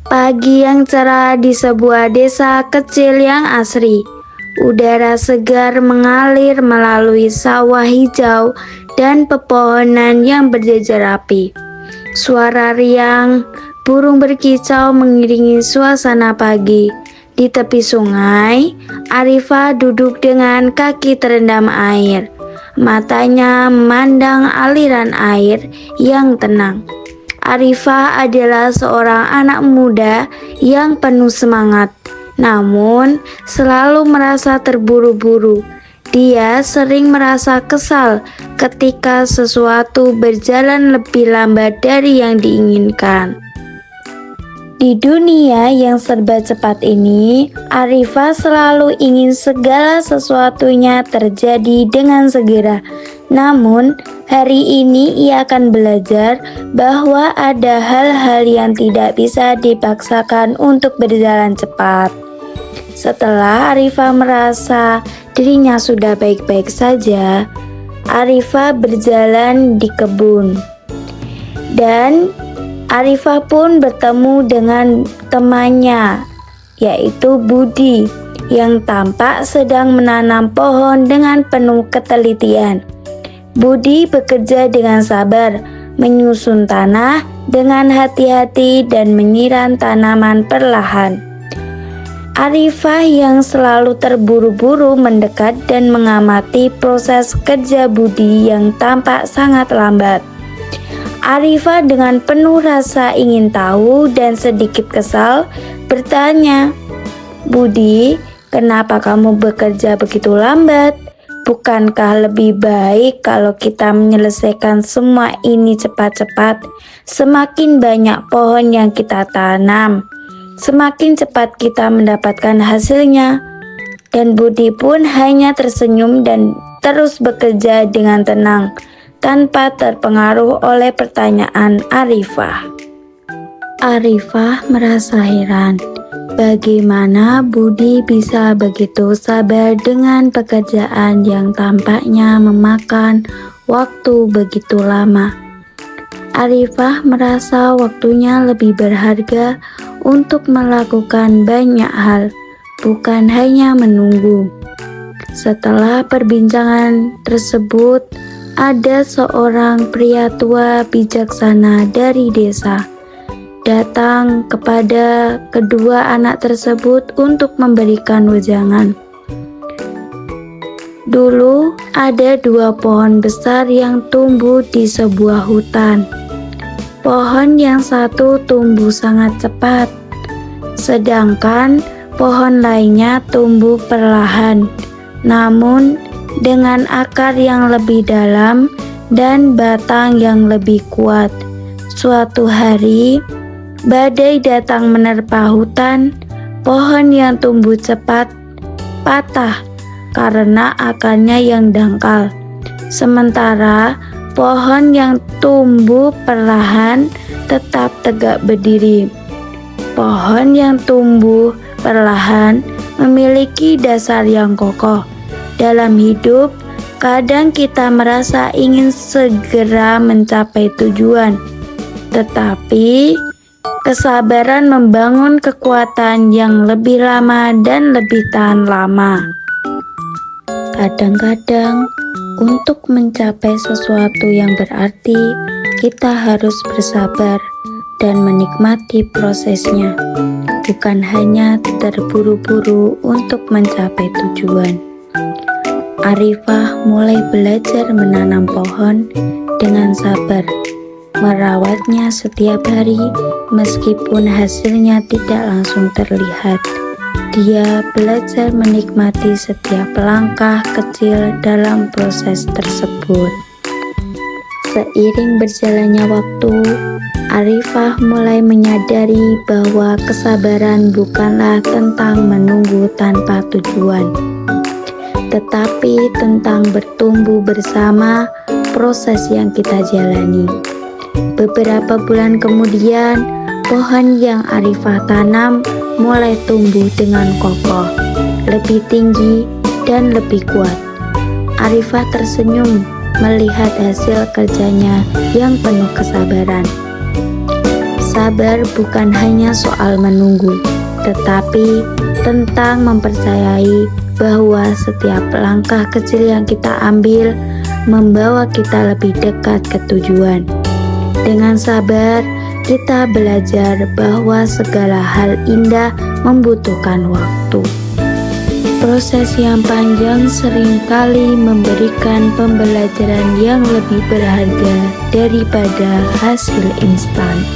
Pagi yang cerah di sebuah desa kecil yang asri. Udara segar mengalir melalui sawah hijau dan pepohonan yang berjejer rapi. Suara riang burung berkicau mengiringi suasana pagi. Di tepi sungai, Arifah duduk dengan kaki terendam air. Matanya memandang aliran air yang tenang. Arifah adalah seorang anak muda yang penuh semangat, namun selalu merasa terburu-buru. Dia sering merasa kesal ketika sesuatu berjalan lebih lambat dari yang diinginkan. Di dunia yang serba cepat ini, Arifah selalu ingin segala sesuatunya terjadi dengan segera. Namun, hari ini ia akan belajar bahwa ada hal-hal yang tidak bisa dipaksakan untuk berjalan cepat. Setelah Arifah merasa dirinya sudah baik-baik saja, Arifah berjalan di kebun. Dan Arifah pun bertemu dengan temannya, yaitu Budi, yang tampak sedang menanam pohon dengan penuh ketelitian. Budi bekerja dengan sabar, menyusun tanah dengan hati-hati dan menyiram tanaman perlahan. Arifah yang selalu terburu-buru mendekat dan mengamati proses kerja Budi yang tampak sangat lambat. Arifah dengan penuh rasa ingin tahu dan sedikit kesal bertanya, "Budi, kenapa kamu bekerja begitu lambat? Bukankah lebih baik kalau kita menyelesaikan semua ini cepat-cepat? Semakin banyak pohon yang kita tanam, semakin cepat kita mendapatkan hasilnya." Dan Budi pun hanya tersenyum dan terus bekerja dengan tenang, tanpa terpengaruh oleh pertanyaan Arifah. Arifah merasa heran, bagaimana Budi bisa begitu sabar dengan pekerjaan yang tampaknya memakan waktu begitu lama. Arifah merasa waktunya lebih berharga untuk melakukan banyak hal, bukan hanya menunggu. Setelah perbincangan tersebut, ada seorang pria tua bijaksana dari desa datang kepada kedua anak tersebut untuk memberikan wejangan. Dulu ada dua pohon besar yang tumbuh di sebuah hutan. Pohon yang satu tumbuh sangat cepat, sedangkan pohon lainnya tumbuh perlahan, namun dengan akar yang lebih dalam dan batang yang lebih kuat. Suatu hari, badai datang menerpa hutan. Pohon yang tumbuh cepat patah karena akarnya yang dangkal. Sementara pohon yang tumbuh perlahan tetap tegak berdiri. Pohon yang tumbuh perlahan memiliki dasar yang kokoh. Dalam hidup, kadang kita merasa ingin segera mencapai tujuan, tetapi kesabaran membangun kekuatan yang lebih lama dan lebih tahan lama. Kadang-kadang, untuk mencapai sesuatu yang berarti, kita harus bersabar dan menikmati prosesnya, bukan hanya terburu-buru untuk mencapai tujuan. Arifah mulai belajar menanam pohon dengan sabar, merawatnya setiap hari meskipun hasilnya tidak langsung terlihat. Dia belajar menikmati setiap langkah kecil dalam proses tersebut. Seiring berjalannya waktu, Arifah mulai menyadari bahwa kesabaran bukanlah tentang menunggu tanpa tujuan, tetapi tentang bertumbuh bersama proses yang kita jalani. Beberapa bulan kemudian, pohon yang Arifah tanam mulai tumbuh dengan kokoh, lebih tinggi dan lebih kuat. Arifah tersenyum melihat hasil kerjanya yang penuh kesabaran. Sabar bukan hanya soal menunggu, tetapi tentang mempercayai bahwa setiap langkah kecil yang kita ambil membawa kita lebih dekat ke tujuan. Dengan sabar, kita belajar bahwa segala hal indah membutuhkan waktu. Proses yang panjang seringkali memberikan pembelajaran yang lebih berharga daripada hasil instan.